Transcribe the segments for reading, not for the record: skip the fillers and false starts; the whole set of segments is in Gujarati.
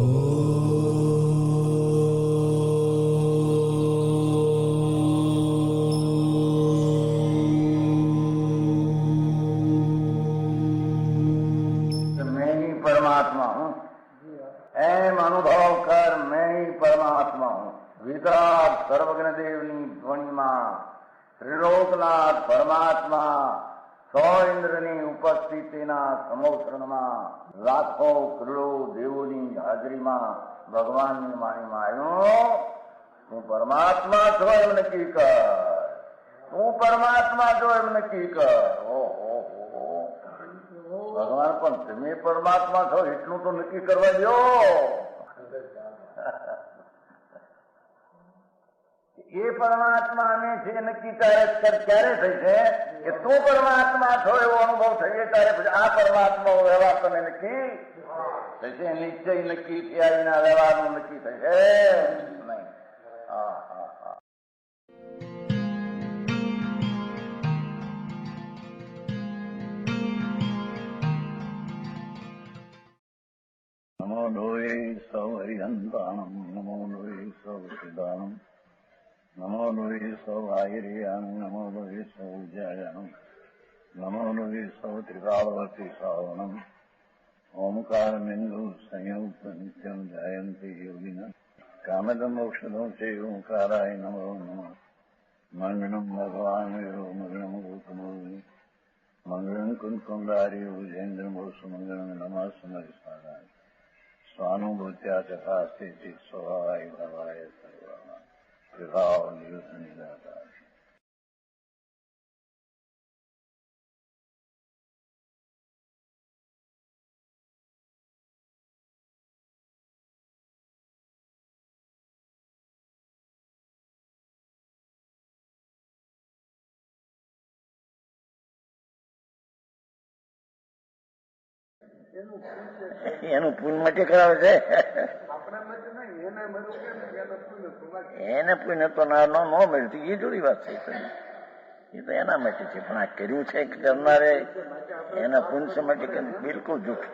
मैं ही परमात्मा हूँ, एम अनुभव कर मैं ही परमात्मा हूँ। वितराग सर्वज्ञ देवनी ध्वनिमा ત્રિલોકનાથ પરમાત્મા સો ઇન્દ્રની ઉપસ્થિતિના સમોત્રણમાં લાખો કરોડો દેવોની હાજરીમાં ભગવાનની વાણીમાં આવ્યો, તું પરમાત્મા છો એમ નક્કી કર, તું પરમાત્મા છો એમ નક્કી કર. ઓહો, ભગવાન પણ તમે પરમાત્મા છો એટલું તો નક્કી કરવા દો. એ પરમાત્માને છે નક્કી ક્યારે થઈ છે કે તું પરમાત્મા છો એવો અનુભવ થઈએ ત્યારે પછી આ પરમાત્મા વ્યવહાર તને નક્કી થશે. નિશ્ચય નક્કી થયા વિના વ્યવહારનું નક્કી થશે નહીં. હા હા હા. નમો લોહે સૌ હરિહંતાણમ, નમો લોહે સૌ સિદ્ધાણમ, નમો લોહે સૌ આયર્યાણમ, નમો લોહે સૌ જયાણમ, નમો લોહે સૌ ત્રિકાળવતી શ્રાવણમ. ઓમકાર બિંદુ સંયુક્ત નિત્યમ જાયંતિ યોગિના કામદમ ઔષધમ છે ઓંકારાય નમો નમઃ. મંગળમ ભગવાન વીરો મંગળમ ગૌતમોર્મિ મંગળમ કુંકુંડારી ભુજેન્દ્ર મોસુ મંગળમ નમઃ સમરિસ્વાદાય સ્વાનુભૂત્યા ચકાસ્તે સ્વભાવાય ભવાય સર્વા વિભાવ નિયુદ્ધ નિદાતા. એનું પુણ્ય માટે કરાવે છે. એને પુણ્ય તો ન મળ્યું એ જોડી વાત છે. એ તો એના માટે છે, પણ આ કર્યું છે કરનારે એના પુણ્ય માટે બિલકુલ જૂઠ.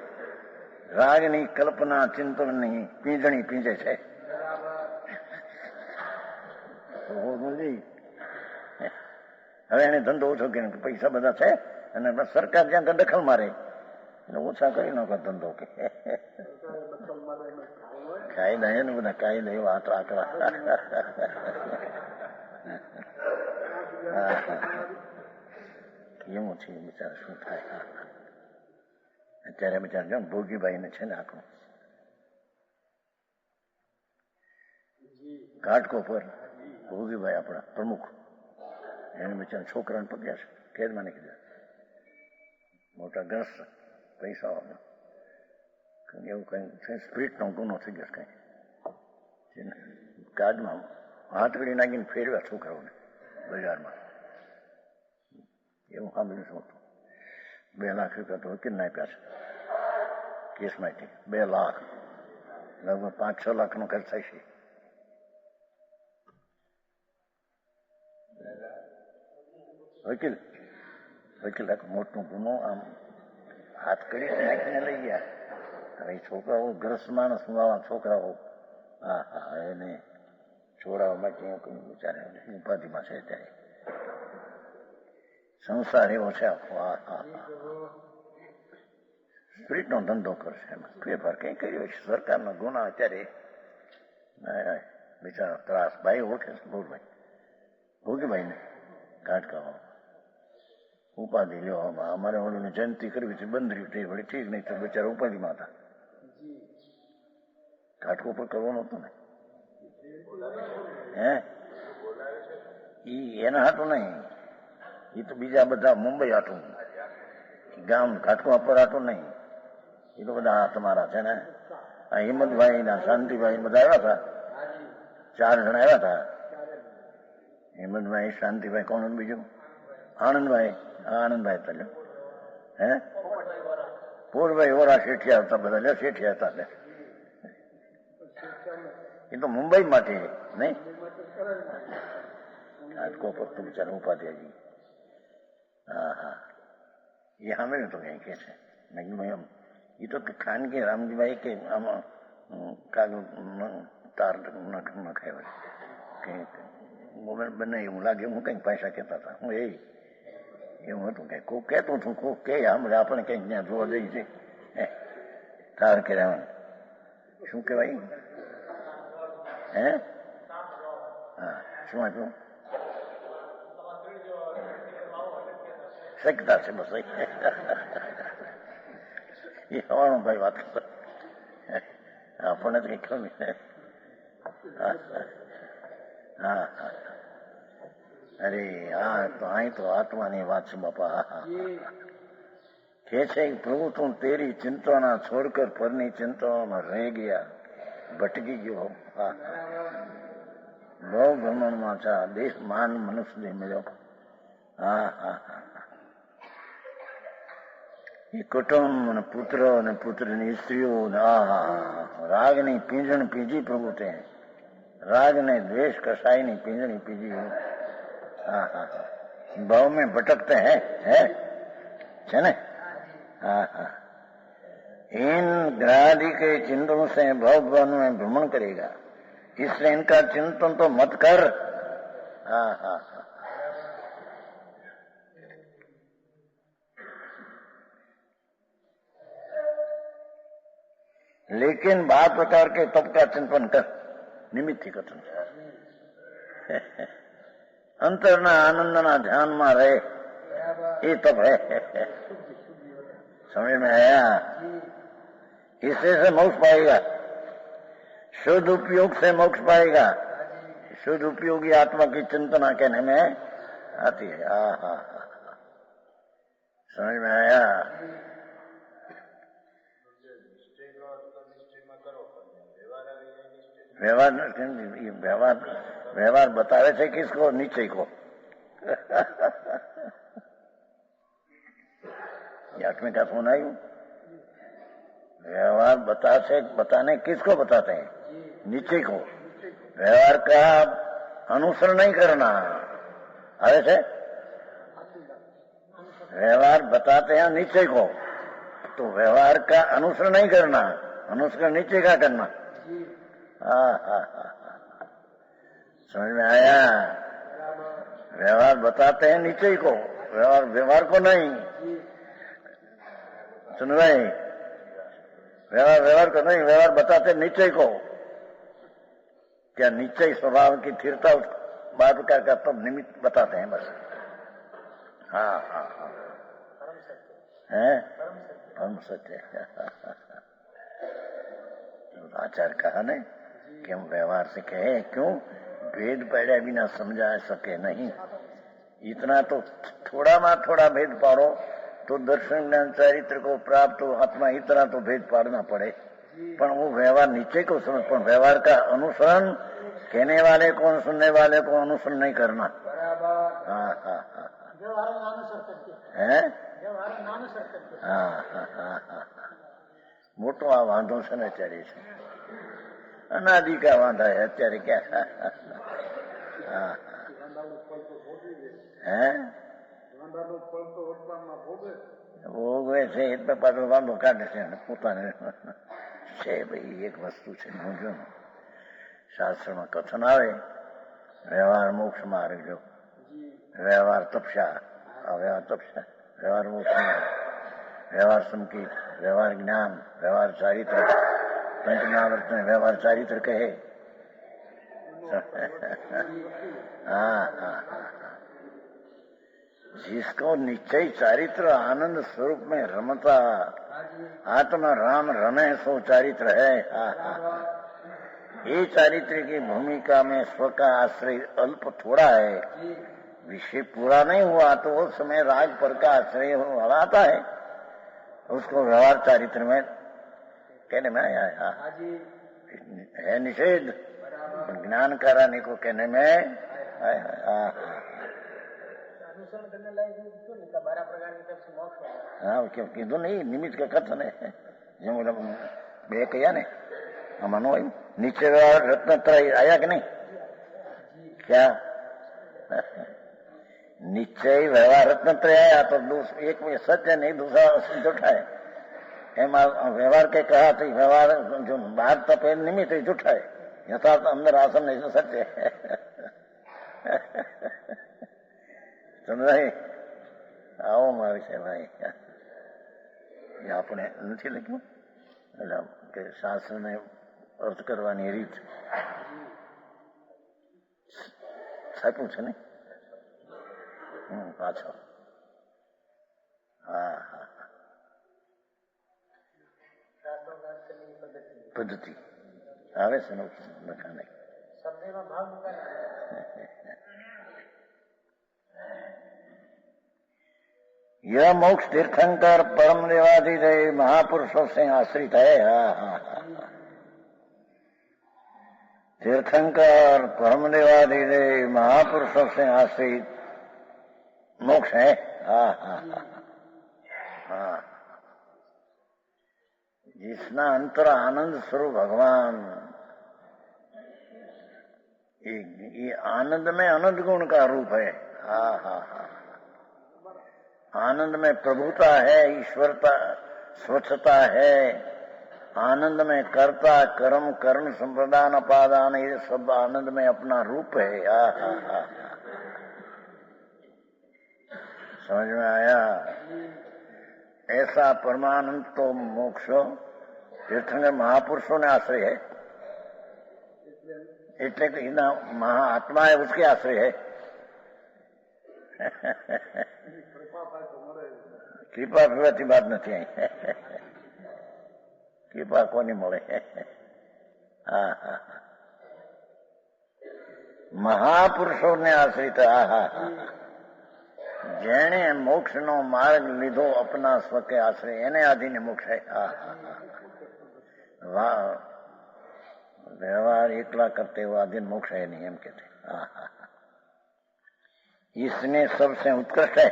રાગની કલ્પના ચિંતનની પીંજણી પીંજે છે. હવે એને ધંધો ઓછો કર્યો કે પૈસા બધા છે અને સરકાર જ્યાં દખલ મારે એટલે ઓછા કરી નાખો ધંધો. કે કાયદા એને બધા કાયદા એવા આકરા. એવું છે બિચારા શું થાય. અત્યારે બિચારા જો ભોગીભાઈ ને છે ને આખું ઘાટકો પર ભોગીભાઈ આપણા પ્રમુખ એને બિચારા છોકરાને પકડ્યા છે, કેદમાં નહીં કીધા. મોટા ગ્રસ્ત પૈસા એવું કઈ સ્પ્રીટનો ગુનો થઈ ગયો કઈ કાર્ડમાં હાથકડી નાખીને ફેરવ્યા છોકરાઓને બજારમાં. એવું સાંભળ્યું શું હતું. 2 લાખ રૂપિયા તો વકીલને આપ્યા છે કેસમાંથી. 2 લાખ લગભગ 5-6 લાખનો ખર્ચ થાય છે. વકીલ આખો મોટો ગુનો આમ હાથ કરી નાખીને લઈ ગયા. હવે છોકરાઓ ગ્રસ્ત માણસ છોકરાઓ હા હા એને છોડાવવા માટે બિચારે ઉપાધિમાં છે. ત્યારે સંસાર એવો છે આખો. હા હા સ્પ્રીટનો ધંધો કરશે એમાં ફેરફાર કઈ કર્યો છે સરકારના ગુના. અત્યારે બિચારા ત્રાસ. ભાઈ ઓળખે છે ભોગીભાઈ ને ઘાટકા ઉપાધિ લેવામાં. અમારે ઓલું જયંતિ કરવી છે બંધ રહ્યું તે વળી ઠીક નહીં તો બિચારા ઉપાધિમાં હતા. ઘાટકો પર કરવાનો હતો ને એના હાટું નહીં. એ તો બીજા બધા મુંબઈ હાટું, ગામ ઘાટકો પર હાટું નહીં. એ તો બધા તમારા છે ને આ હિંમતભાઈ ના શાંતિભાઈ બધા આવ્યા હતા. 4 જણા આવ્યા હતા. હિંમતભાઈ, શાંતિભાઈ, કોણ બીજું આનંદભાઈ. આનંદભાઈ તો પૂરભાઈ ઓરા શેઠિયા હતા બધા. શેઠિયા હતા એ તો મુંબઈ માટે નહીં. ઘાટકો પર તો બિચારા ઉપાધિ હજી. હા હા એ સાંભળ્યું તો કઈ કે છે. એમ એ તો ખાનગી રામજીભાઈ કે આમાં કાગળ તાર નખાય કે બને એવું લાગે હું કઈક પૈસા કહેતા હતા હું એવું હતું કે કોક કહેતું છું કોક કે આપણે આપણે કઈક ત્યાં જોવા જઈએ છીએ તાર કર્યા શું કહેવાય હે હા શું આપ્યું શકતા છે બસ એ હવાનો ભાઈ વાત કરતો આપણને તો કઈ ખબર હા હા અરે હા તો અહીં તો આત્માની વાત છે બાપા કે છે પ્રભુ તું તેરી ચિંતાના છોડકર પરની ચિંતાઓમાં રહી ગયા ભટકી ગયો હા બહુ ભ્રમણમાં છે દેશ માન મનુષ્ય મળ્યો હા હા હા એ કુટુંબ અને પુત્ર અને પુત્રની સ્ત્રીઓ રાગની પીંજણ પીજી પ્રભુ તે राग ने द्वेष कसाई नहीं पिंजड़ी पीजी हाँ हाँ भाव में भटकते हैं है ने हाँ हाँ इन ग्रादी के चिंतन से भवन में भ्रमण करेगा इसलिए इनका चिंतन तो मत कर हाँ हाँ हाँ लेकिन 12 प्रकार के तप का चिंतन कर નિમિત્ત થી કથન અંતરના આનંદના ધ્યાનમાં રહે એ તપ है समझ में आया इससे से मोक्ष पाएगा शुद्ध उपयोग से मोक्ष पाएगा शुद्ध उपयोगी आत्मा की चिंतना कहने में आती है हाँ समझ में आया व्यवहार व्यवहार व्यवहार बतावे છે किसको नीचे को आठवें का फोन आयु व्यवहार बताने किसको बताते हैं नीचे को व्यवहार का अनुसरण नहीं करना आवे से व्यवहार बताते हैं नीचे को तो व्यवहार का अनुसरण नहीं करना अनुसरण नीचे का करना हाँ हाँ हाँ समझ में आया व्यवहार बताते हैं नीचे को व्यवहार को नहीं सुन रहे व्यवहार को नहीं व्यवहार बताते नीचे को क्या नीचे स्वभाव की स्थिरता बात का तब निमित्त बताते हैं बस हाँ हाँ हाँ है परम सत्य आचार्य कहा ने कि हम व्यवहार से कहे क्यों भेद पड़े बिना समझा सके नहीं इतना तो थोड़ा भेद पाड़ो तो दर्शन ज्ञान चरित्र को प्राप्त हो आत्मा इतना तो भेद पाड़ना पड़े पर वो व्यवहार नीचे को समझ पर व्यवहार का अनुसरण कहने वाले को सुनने वाले को अनुसरण नहीं करना हाँ हाँ हाँ है हाँ हाँ हाँ हाँ મોટો આ વાંધો છે ને અત્યારે છે અનાદિ કા વાંધા है અત્યારે क्या હે ભોગવે છે એટલે પાછો વાંધો કાઢે છે પોતાને છે ભાઈ એક વસ્તુ છે સમજો શાસ્ત્રમાં કથન આવે વ્યવહાર મોક્ષ માર્ગ જો વ્યવહાર તપસ્યા વ્યવહાર તપસ્યા વ્યવહાર મોક્ષ માર્ગ व्यवहार संकेत व्यवहार ज्ञान व्यवहार चारित्र पंचमहावर्त में व्यवहार चारित्र कहे हाँ हाँ जिसको निश्चय चारित्र आनंद स्वरूप में रमता आत्मा राम रमे सो चारित्र है हाँ हाँ ये चारित्र की भूमिका में स्व का आश्रय अल्प थोड़ा है विषय पूरा नहीं हुआ तो उस समय राग पर का आश्रय आता है उसको व्यवहार चारित्र में कहने में आया है निषेध ज्ञान कराने को कहने में हाँ क्यों कीधु नहीं निमित्त का कथन है जो बे कया ने मनो नीचे व्यवहार रत्नत्रय आया कि नहीं क्या निश्चय व्यवहार रत्नत्रय आया तो एक में सत्य नहीं दूसरा झूठा है व्यवहार के कहा तो व्यवहार जो बाहर तपे निमित्त झूठा है, यथार्थ अंदर आसन नहीं तो सत्य है। સમજાય? આવો મારી છે ભાઈ, એ આપણે નથી લખ્યું એટલે કે શાસ્ત્રને અર્થ કરવાની રીત છાપ્યું છે ને પાછળ. હા હા, પદ્ધતિ આવે છે લખાને. यह मोक्ष तीर्थंकर परम देवाधिदेव महापुरुषों से आश्रित है. हाँ हाँ हाँ, तीर्थंकर परम देवाधिदेव महापुरुषों से आश्रित मोक्ष है. हाँ हाँ हाँ, जिसना अंतर आनंद स्वरूप भगवान, ये आनंद में अनंत गुण का रूप है. हाँ हाँ हाँ, आनंद में प्रभुता है, ईश्वरता, स्वच्छता है. आनंद में कर्ता, कर्म, कर्ण, संप्रदान, अपादान, ये सब आनंद में अपना रूप है. समझ में आया? ऐसा परमानंद तो मोक्ष तीर्थंकर महापुरुषों ने आश्रय है, એટલે કે એના મહાઆત્મા है उसके आश्रय है. कृपा पीवाથી बात નથી आई. कृपा કોની મળે? હા હા, મહાપુરુષોને આશ્રિત. હા હા હા, જેણે મોક્ષનો માર્ગ લીધો અપના સ્વકે આશ્રય, એને આધીને મોક્ષ है. હા હા, व्यवहार एकला करते हुए आधीन मोक्ष है नहीं, एम कहते. हाँ हाँ, इसने सबसे उत्कृष्ट है.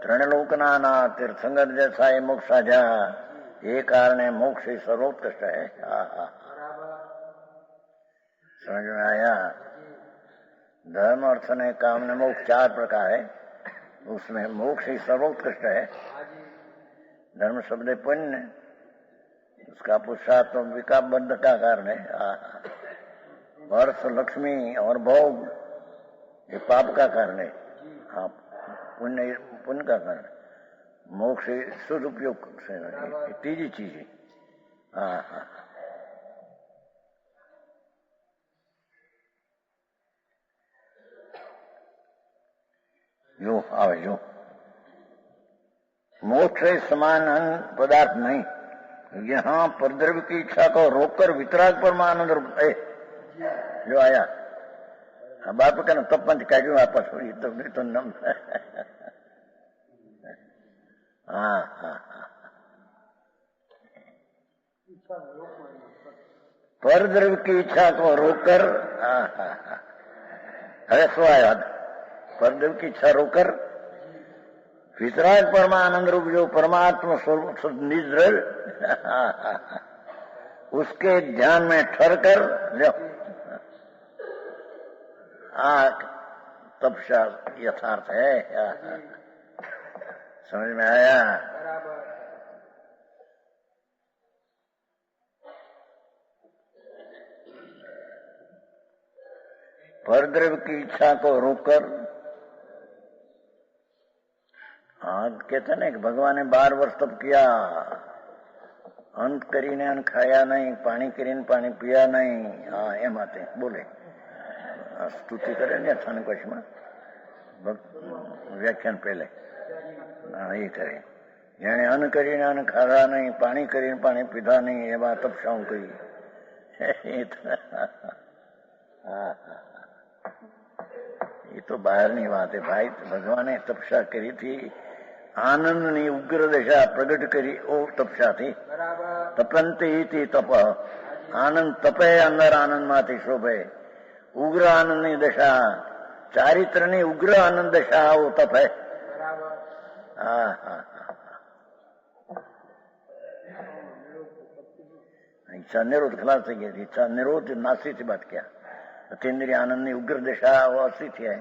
त्रणलोकना ना तीर्थंकर जैसा ये मोक्ष साझा, ये कारण है मोक्ष ही सर्वोत्कृष्ट है. हाँ हाँ, समझ में आया? धर्म, अर्थ ने काम ने मोक्ष 4 प्रकार है, उसमें मोक्ष ही सर्वोत्कृष्ट है. धर्म शब्द पुण्य, उसका पुरुषार्थ विकाबद्ध का कारण है. अर्थ, लक्ष्मी और भोग ये पाप का कारण है. हाँ, पुण्य का कारण. मोक्ष शुद्ध उपयोग से तीजी चीज है. हाँ हाँ, जो आवे जो मोक्ष समान पदार्थ नहीं. यहाँ परद्रव्य की इच्छा को रोककर वितराग परमानंद रूप है. जो आया बाप का तब पंच काढ़्યું वापस तो नम. हाँ हाँ हाँ, परद्रव्य की इच्छा को रोककर. हाँ हाँ हाँ, अरे सो आया परद्रव्य की इच्छा रोककर वितराग परमानंद रूप जो परमात्मा स्वरूप निद्रल, उसके ध्यान में ठहर कर जो तपस्या यथार्थ है. समझ में आया? परद्रव्य की इच्छा को रोककर. कहते ना कि भगवान ने 12 वर्ष तप किया, अंत કરીને અન્ન ખાયા નહીં, પાણી કરીને પાણી પીયા નહીં. હા, એ માટે બોલે સ્તુતિ કરે ને અથાનુકોશમાં વ્યાખ્યાન પહેલે. હા, એ કરે. જેણે અન્ન કરીને અન્ન ખાધા નહીં, પાણી કરીને પાણી પીધા નહીં, એવા તપસ્યાઓ કરી. હા, એ તો બહારની વાત है ભાઈ. ભગવાને તપસ્યા કરી थी, આનંદની ઉગ્ર દશા પ્રગટ કરી. ઓ તપસ્યા थी. તપંતે ઇતિ તપ, આનંદ તપે અંદર આનંદમાંથી શોભે. ઉગ્ર આનંદની દશા, ચારિત્રની ઉગ્ર આનંદ દશા, वो તપ है. હા હા, इच्छा निरोध खिलाफ से गई थी. इच्छा निरोध नासी से बात किया. अतीन्द्रिय आनंद उग्र दशा वो असित है.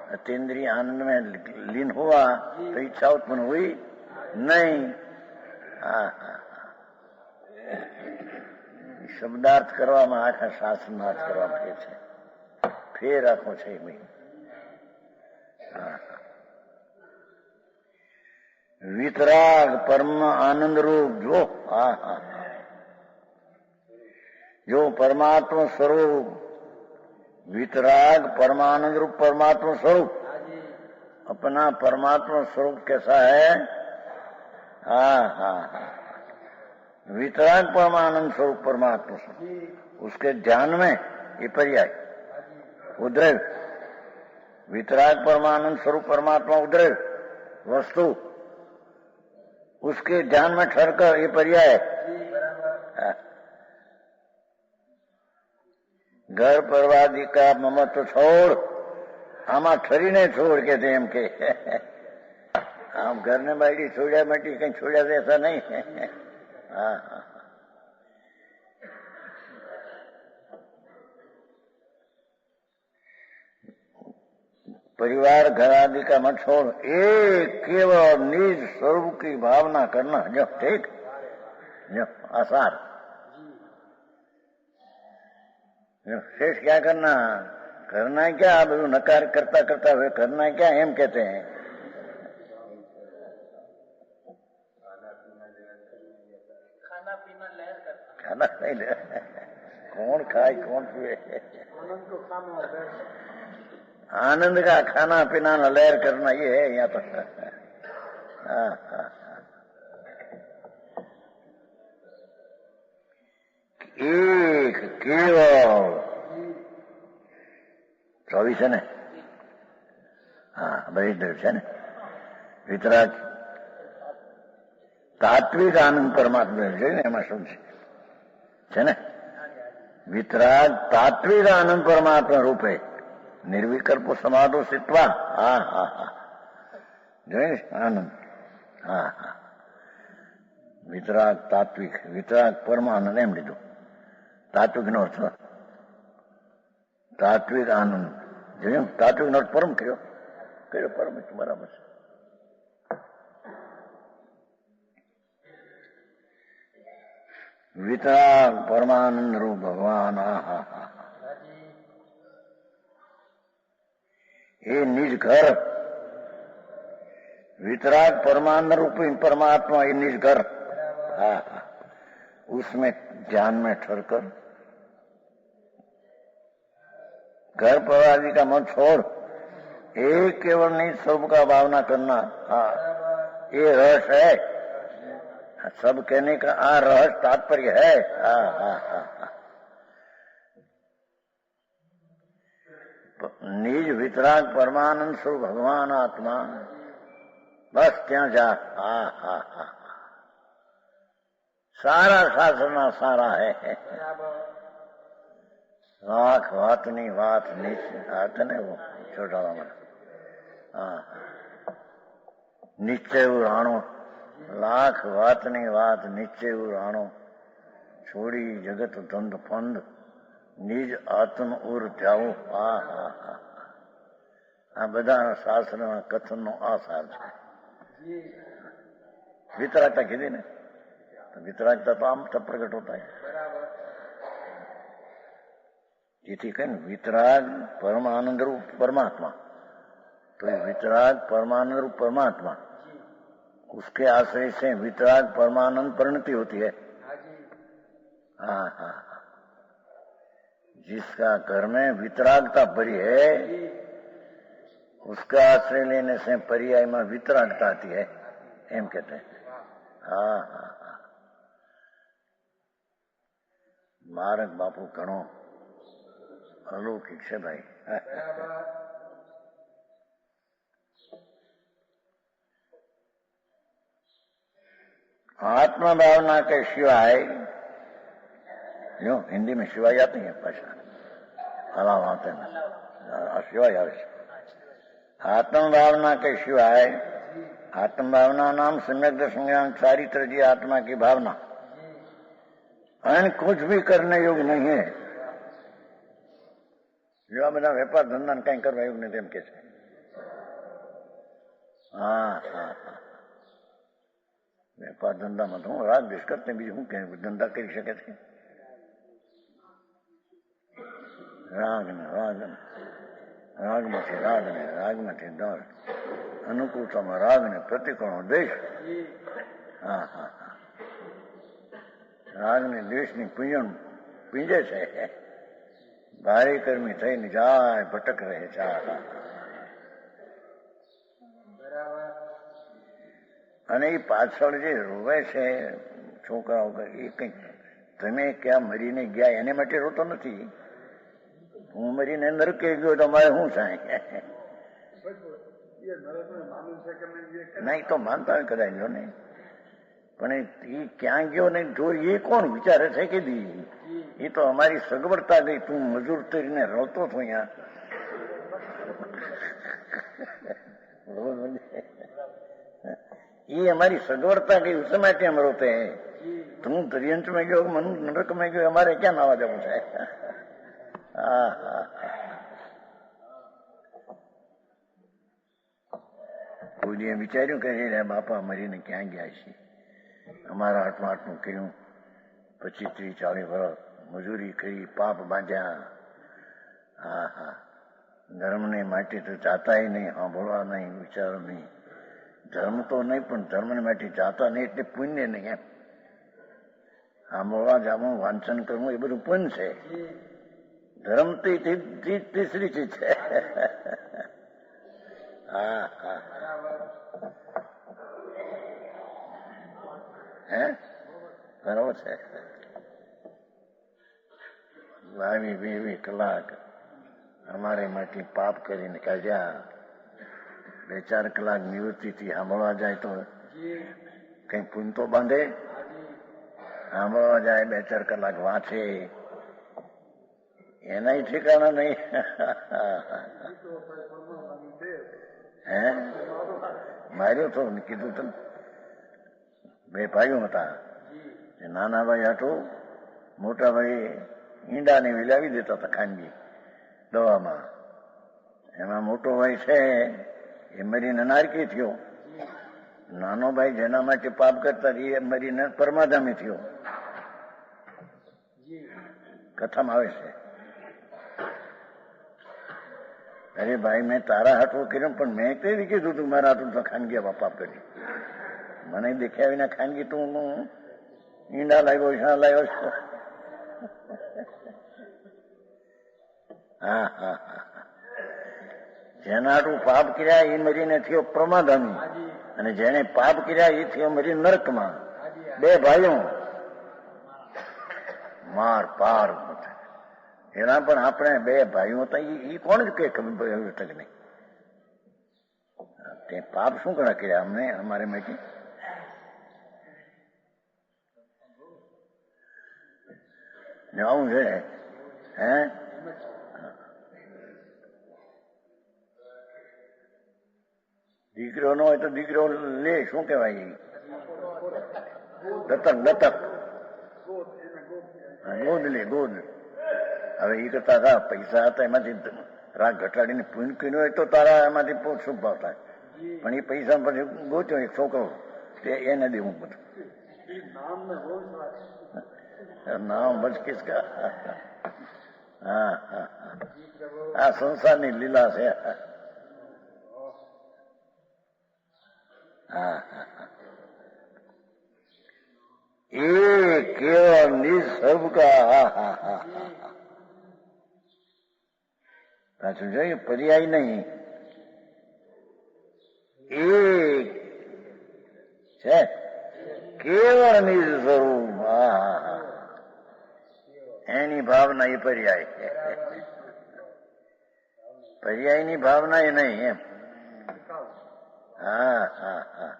अतीन्द्रिय आनंद में लीन हुआ तो इच्छा उत्पन्न हुई नहीं। शब्दार्थ કરવામાં આખા શાસ્ત્રનો અર્થ કરવા પડે છે, ફેર આખો છે ભાઈ। વિતરાગ પરમ આનંદ રૂપ जो परमात्मा स्वरूप, वितराग परमानंद रूप परमात्मा स्वरूप, अपना परमात्मा स्वरूप कैसा है? वितराग परमानंद स्वरूप परमात्मा स्वरूप, उसके ध्यान में ये पर्याय उद्रव, वितराग परमानंद स्वरूप परमात्मा उद्रव वस्तु, उसके ध्यान में ठहरकर ये पर्याय। घर परवादी का ममत्व छोड़, आमा ठरी ने छोड़ के थे एम के आम घर ने बाड़ी छोड़ा मटी कहीं छोड़ा तो ऐसा नहीं है। परिवार घर आदि का मत छोड़, एक केवल निज स्वरूप की भावना करना, जो ठीक जो आसार। शेष क्या करना? करना है क्या? अब नकार करता करता हुए करना है क्या? एम कहते हैं। खाना नहीं ले, कौन खाए कौन पिए? आनंद का खाना पीना लहर करना ये है यहाँ पर। एक केवल 24 है ने? बड़ी देर है ने? वितराग तात्विक आनंद परमात्मा है एम समझ है ने? वितराग तात्विक आनंद परमात्मा रूप है, निर्विकल्प समाधो सित्वा। जो आनंद, वितराग तात्विक, वितराग परमानंद एम लीधो। तात्विक નો અર્થ તાત્વિક આનંદ, જોયું? તાત્વિક નો અર્થ પરમ કર્યો, પરમ બરાબર છે। वितराग परमानंद रूप भगवान, ये निज घर, वितराग परमानंद रूप परमात्मा ये निज घर, उसमें ध्यान में ठहरकर घर परिवार का मन छोड़, एक केवल निज स्वरूप का भावना करना, ये रहस्य है। सब कहने का रहस्य तात्पर्य है। निज वितराग परमानंद स्वरूप भगवान आत्मा, बस क्या जा। सारा शास्त्रना सारा है। लाख वातनी वात नीचे ने वो छोटा निश्चय राणो, लाख वातनी वात निश्चय राणो, छोड़ी जगत द्वंद फंद, निज आत्म उर जाओ। आ બધા શાસ્ત્રના કથનનો આ સાર છે। વિતરાગતા કીધી ને, तो वितरागता तो आम तब प्रकट होता है। જેથી કઈ વિતરાગ परमानंद रूप परमात्मा, तो वितराग परमानंद रूप परमात्मा, उसके आश्रय से वितराग परमानंद परिणति होती है। जिसका घर में वितरागता भरी है, उसका आश्रय लेने से पर्याय में वितरागता आती है, एम कहते हैं। मारक बापू घणो अलौकिक है भाई। आत्मा भावना के सिवाय, जो हिंदी में सिवाय आती है भाषा, अलाव आते हैं सिवाय आवे। आत्म भावना के सिवाय, आत्म भावना नाम सम्यक संज्ञान चारित्र जी आत्मा की भावना, अन्य कुछ भी करने योग्य नहीं है। जो आ બધા વેપાર ધંધા કઈ કરવા યોગ નથી એમ કે છે। હા હા હા. વેપાર ધંધામાં તો હું રાગ દ્વેષ કરતે બીજું શું કે ધંધા કરી શકે છે? રાગમાંથી રાગ ને રાગમાંથી દ્વેષ, અનુકૂળતામાં રાગ ને પ્રતિકૂળ દ્વેષ. હા હા હા. રાગ ને દ્વેષ ની પૂંજન પીંજે છે, ભારે કર્મી થઈને જાય ભટક રહે છે. અને એ પાછળ જે રોવે છે છોકરાઓ, એ કઈક તમે ક્યાં મરીને ગયા એને માટે રોતો નથી. હું મરીને નરકે ગયો તો મારે શું થાય? નહીં તો માનતા કદાચ જો ને, પણ એ ક્યાં ગયો ને જો એ કોણ વિચારે છે કે દી? એ તો અમારી સગવડતા ગઈ. તું મજૂર તરીને રોતો છો અહીંયા. ये हमारी सगवड़ता गई, उस समय हम रोते हैं. तुम त्रियंश में गयो, मनु नरक में गयो, हमारे क्या नावा जब है? કોઈ વિચાર્યું કે બાપા મરીને ક્યાં ગયા છે? અમારા હાથમાં આટલું કર્યું, 25-30-40 વર્ષ મજૂરી કરી, પાપ બાંધ્યા. હા હા. ધર્મને માટે તો ચાતા નહીં, સાંભળવા નહીં, વિચારો નહીં. ધર્મ તો નહીં, પણ ધર્મને માટે ચાતા નહીં એટલે પુણ્ય નહીં. એમ સાંભળવા જાવું, વાંચન કરવું એ બધું પુણ્ય છે. ધર્મ તો તીસરી ચીજ છે. હા હા. હે બરોબર છે. 22-22 કલાક અમારે માટે પાપ કરીને કાઢ્યા. 2-4 કલાક નિવૃત્તિથી સાંભળવા જાય તો કઈ પુન તો બાંધે. સાંભળવા જાય 2-4 કલાક વાંચે, એના ઠેકાણા નહીં. હે માર્યો તો કીધું તમે 2 ભાઈઓ હતા. નાના ભાઈ હાટું મોટા ભાઈ ઈંડાને વિલાવી દેતા હતા ખાનગી દવામાં. એમાં મોટો ભાઈ છે એ મરીને નારકી થયો. નાનો ભાઈ જેના માટે પાપ કરતા એ મરીને પરમાધામી થયો. કથામાં આવે છે. અરે ભાઈ, મેં તારા હાટું કર્યું, પણ મેં કેવી કીધું તું મારા હાટું તો ખાનગી પાપ કરી? મને દેખ્યા વિના ખાનગી તું ઈંડા લાવ્યો, શા લાવ્યો છો? હા હા હા. જેના હાટું પાપ કર્યા એ મરીને થયો પ્રમાધામી, અને જેને પાપ કર્યા એ થયો મરી નરકમાં. 2 ભાઈઓ માર પાર. એના પણ આપણે 2 ભાઈઓ હતા. એ કોણ જ કે ખબર નહીં તે પાપ શું ઘણા કર્યા અમને અમારે માટે? આવું છે. હે દીકરો ન હોય તો દીકરો લે, શું કેવાય? દત્તક ગોદ લે, ગોદ. હવે એ કરતા હતા પૈસા હતા એમાંથી રાગ ઘટાડીને પૂન કર્યું હોય તો તારા એમાંથી શું ભાવ થાય? પણ એ પૈસા પછી ગોચ્યો એક છોકરો, તે એને દેવું બધું. નામ બચ કિસકા. હા હા. આ સંસારની લીલા છે. હા હા. એ કેવળ નિસબકા. પાછું જોઈએ પર્યાય નહીં, એક છે કેવળ નિજ સ્વરૂપ. એની ભાવના એ પર્યાય. પર્યાયની ભાવના એ નહીં એમ. હા હા હા.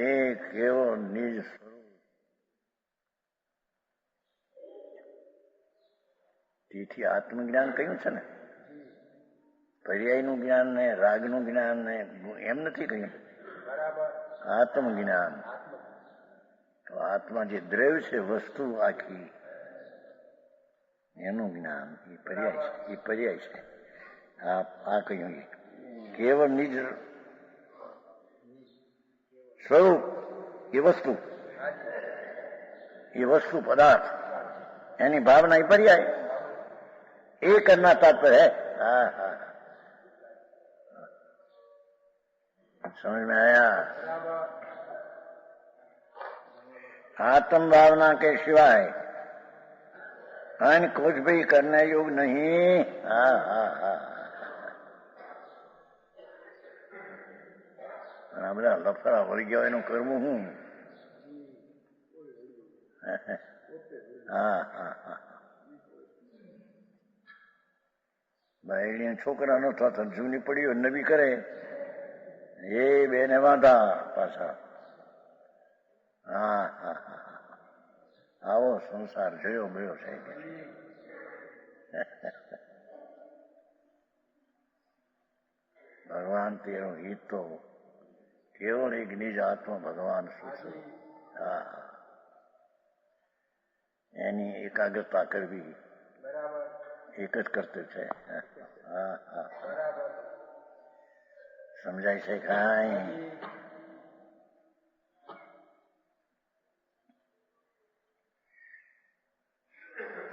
એક એવો નિજ સ્વરૂપ. તેથી આત્મજ્ઞાન કહ્યું છે ને, પર્યાયનું જ્ઞાન ને રાગનું જ્ઞાન ને એમ નથી કહ્યું. આત્મજ્ઞાન. તો આત્મા જે દ્રવ્ય છે, વસ્તુ આખી, એનું જ્ઞાન એ પર્યાય છે. આ કહ્યું કેવળ નિજ સ્વરૂપ એ વસ્તુ પદાર્થ એની भावना ही पर्याय ये करना तात्पर्य है। हाँ हाँ समझ में आया। आत्म भावना के सिवाय अन्य कुछ भी करने योग्य नहीं। हाँ हाँ हाँ આ બધા લફરા વળી ગયા એનું કરવું હું। હા હા હા બાયડી છોકરા ન થતા જૂની પડી હોય નવી કરે એ બેને વાંધા પાછા। હા હા હા આવો સંસાર જોયો ગયો છે। ભગવાન તેનો હિત તો કેવળ એક નિજ આત્મા ભગવાન શું હા એની એકાગ્રતા કરવી એક જ કર્તવ્ય છે। હા હા સમજાય છે કાંઈ?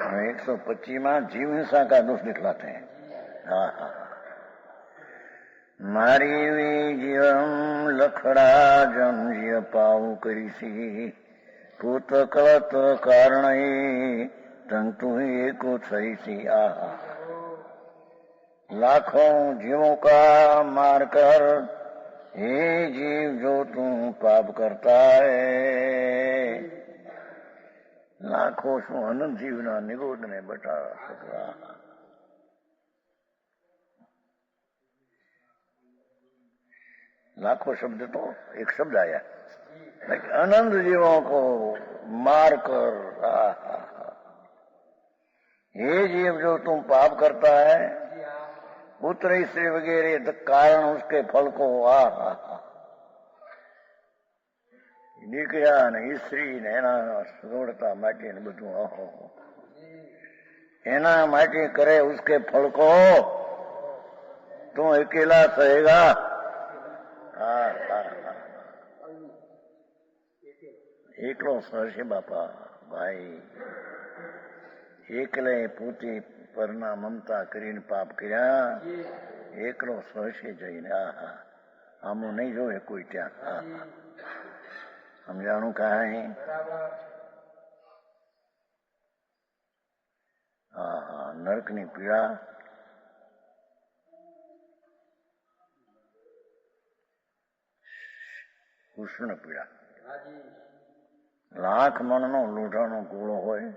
125 जीव हिंसा का दोष दिखलाते हैं। हाँ हाँ मारी वी जीवम लखड़ा जम जिय पाऊ करी सी पूत कलत कारण तंतु एको थई सी। आहा लाखों जीवों का मार कर हे जीव जो तू पाप करता है। लाखों शू अनंत जीवना निगोद ने बता सकता। लाखों शब्द तो एक शब्द आया अनंत जीवों को मार कर। हे जीव जो तुम पाप करता है पुत्र स्त्री वगैरह कारण उसके फल को દીકરા ને સ્ત્રી ને એના સુગવડતા માટે ને બધું એના માટે કરે उसके फल को तुम अकेला सहेगा। हाँ हाँ हाँ એકલો સહશે બાપા ભાઈ એકલે પોતે પરના મમતા કરીને પાપ કર્યા એકલો સહશે જઈને। આહા આમું નહીં જોવે કોઈ ત્યાં। સમજાણું કાંઈ? હા હા નરકની પીડા ઉષ્ણ પીડા। લાખ મણનો લોઢાનો ગોળો હોય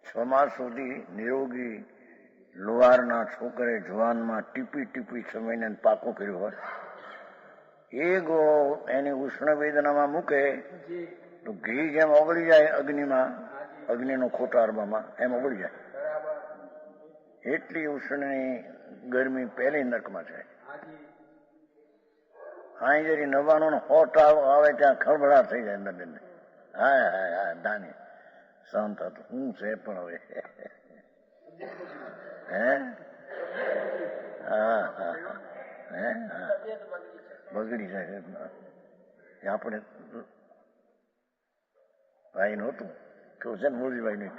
6 માસ સુધી નિરોગી લુહારના છોકરે જવાનમાં ટીપી ટીપી સમયને પાકો કર્યો હોય એ ગોળો એની ઉષ્ણ વેદનામાં મૂકે તો ઘી જેમ ઓગળી જાય અગ્નિમાં અગ્નિનો ખોટારવામાં એમ ઓગળી જાય એટલી ઉષ્ણની ગરમી પહેલી નરકમાં છે। અહીં જરી 99 આવે ત્યાં ખળભળાટ થઈ જાય અંદર બેન। હા હા હા દાની શાંત હતું હું છે પણ હવે હે હા હા હે હા બગડી જાય આપણે ભાઈ નહોતું કેવું છે ને મૂળજીભાઈ નહીં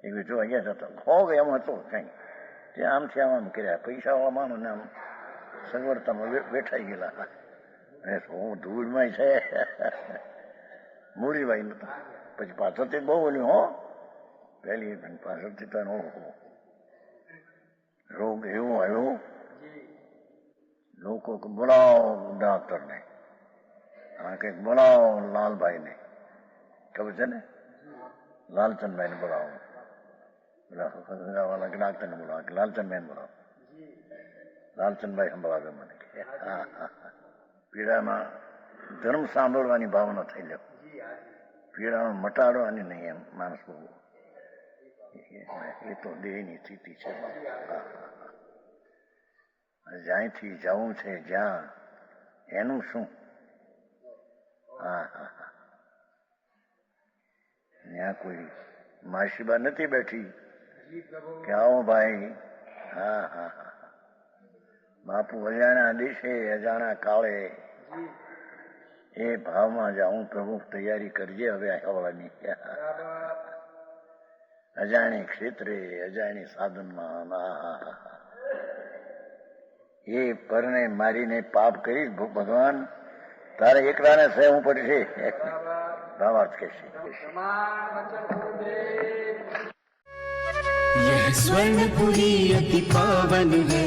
એ જો અહીંયા જતો હો ગયા એમ હતો કઈ ત્યાં આમથી આમ કર્યા પૈસાવાળા માણસ ને આમ સગવડતામાં બેઠાઈ ગયેલા હું ધૂળમાં છે મૂળીભાઈ નતા પછી પાછળથી બહુ બોલ્યું હો પહેલી પાછળથી તો રોગ એવો આવ્યો લોકો બોલાવો ડોક્ટરને કંઈક બોલાવો લાલભાઈને ખબર છે ને લાલચંદભાઈને બોલાવો ડોક્ટરને બોલાવો લાલચંદભાઈને બોલાવો લાલચંદભાઈ સંભળાવે મને હા હા પીડામાં ધર્મ સાંભળવાની ભાવના થઈ લો પીડામાં મટાડવાની નહીં એમ માણસ બહુ એ તો દેહની સ્થિતિ છે। જ્યાંથી જવું છે જ્યાં એનું શું? હા હા હા ત્યાં કોઈ માસીબા નથી બેઠી કે આવો ભાઈ હા હા હા બાપુ અજાણા દિશે અજાણા કાળે એ ભાવમાં જાઉં પ્રભુ તૈયારી કરજે હવે આવવાની અજાણી ક્ષેત્રે અજાણી સાધનમાં એ પરને મારીને પાપ કરીશ ભગવાન તારે એકલાને સહેવું પડશે ભાવાર્થ કહેશે यह स्वर्णपुरी अति पावन है।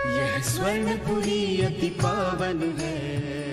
यह स्वर्णपुरी अति पावन है।